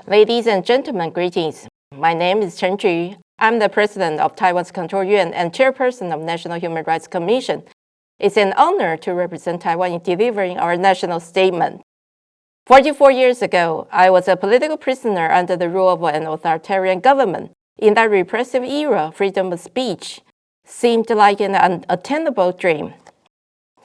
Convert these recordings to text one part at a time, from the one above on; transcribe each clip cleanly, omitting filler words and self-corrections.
Ladies and gentlemen, greetings. My name is Chen Ju. I'm the president of Taiwan's Control Yuan and chairperson of National Human Rights Commission. It's an honor to represent Taiwan in delivering our national statement. 44 years ago, I was a political prisoner under the rule of an authoritarian government. In that repressive era, freedom of speech seemed like an unattainable dream.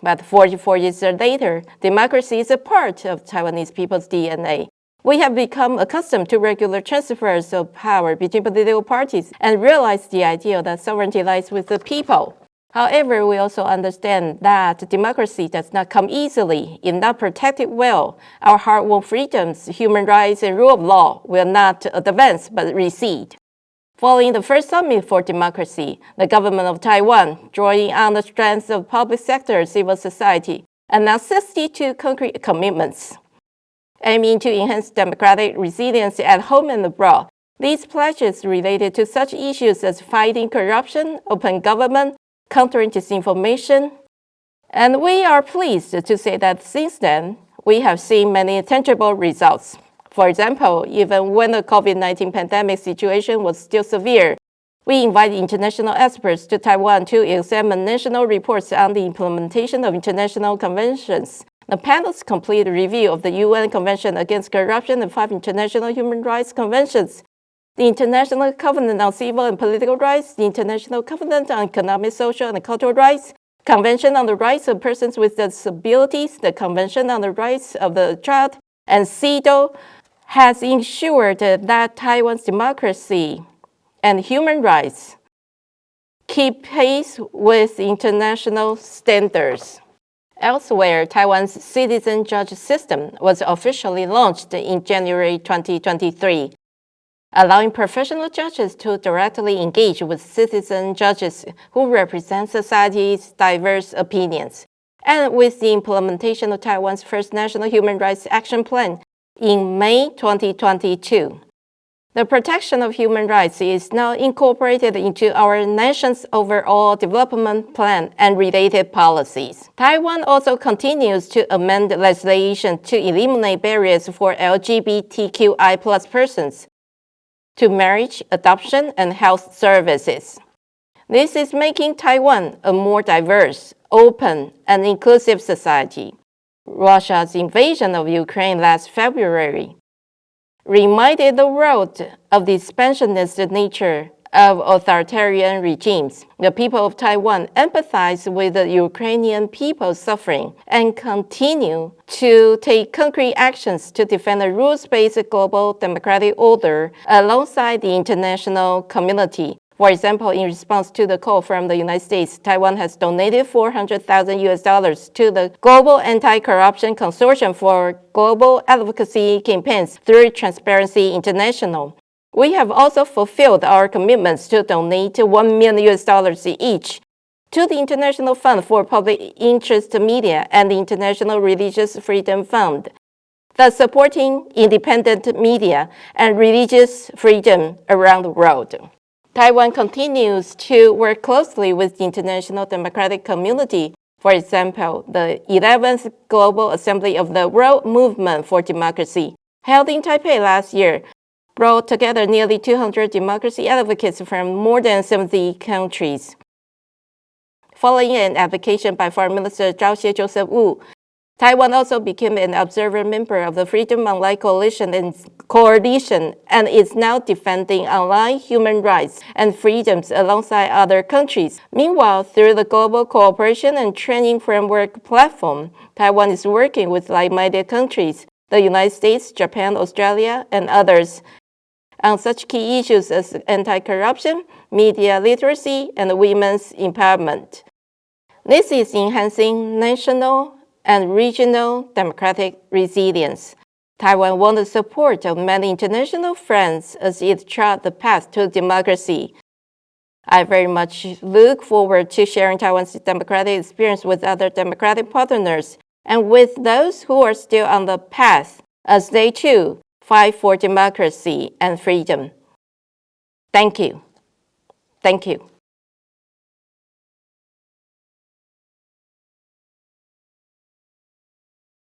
But 44 years later, democracy is a part of Taiwanese people's DNA. We have become accustomed to regular transfers of power between political parties and realize the idea that sovereignty lies with the people. However, we also understand that democracy does not come easily. If not protected well, our hard-won freedoms, human rights, and rule of law will not advance but recede. Following the first summit for democracy, the government of Taiwan, drawing on the strengths of public sector civil society, announced 62 concrete commitments, aiming to enhance democratic resilience at home and abroad. These pledges related to such issues as fighting corruption, open government, countering disinformation. And we are pleased to say that since then, we have seen many tangible results. For example, even when the COVID-19 pandemic situation was still severe, we invited international experts to Taiwan to examine national reports on the implementation of international conventions. The panel's complete review of the UN Convention Against Corruption and 5 international human rights conventions, the International Covenant on Civil and Political Rights, the International Covenant on Economic, Social, and Cultural Rights, Convention on the Rights of Persons with Disabilities, the Convention on the Rights of the Child, and CEDAW, has ensured that Taiwan's democracy and human rights keep pace with international standards. Elsewhere, Taiwan's citizen judge system was officially launched in January 2023, allowing professional judges to directly engage with citizen judges who represent society's diverse opinions. And with the implementation of Taiwan's first National Human Rights Action Plan in May 2022, the protection of human rights is now incorporated into our nation's overall development plan and related policies. Taiwan also continues to amend legislation to eliminate barriers for LGBTQI+ persons to marriage, adoption, and health services. This is making Taiwan a more diverse, open, and inclusive society. Russia's invasion of Ukraine last February reminded the world of the expansionist nature of authoritarian regimes. The people of Taiwan empathize with the Ukrainian people's suffering and continue to take concrete actions to defend a rules-based global democratic order alongside the international community. For example, in response to the call from the United States, Taiwan has donated $400,000 to the Global Anti-Corruption Consortium for global advocacy campaigns through Transparency International. We have also fulfilled our commitments to donate $1 million each to the International Fund for Public Interest Media and the International Religious Freedom Fund, thus supporting independent media and religious freedom around the world. Taiwan continues to work closely with the international democratic community. For example, the 11th Global Assembly of the World Movement for Democracy, held in Taipei last year, brought together nearly 200 democracy advocates from more than 70 countries. Following an application by Foreign Minister Zhao Xie Joseph Wu, Taiwan also became an observer member of the Freedom Online Coalition and is now defending online human rights and freedoms alongside other countries. Meanwhile, through the Global Cooperation and Training Framework platform, Taiwan is working with like-minded countries, the United States, Japan, Australia, and others, on such key issues as anti-corruption, media literacy, and women's empowerment. This is enhancing national and regional democratic resilience. Taiwan won the support of many international friends as it charted the path to democracy. I very much look forward to sharing Taiwan's democratic experience with other democratic partners and with those who are still on the path as they too fight for democracy and freedom. Thank you. Thank you.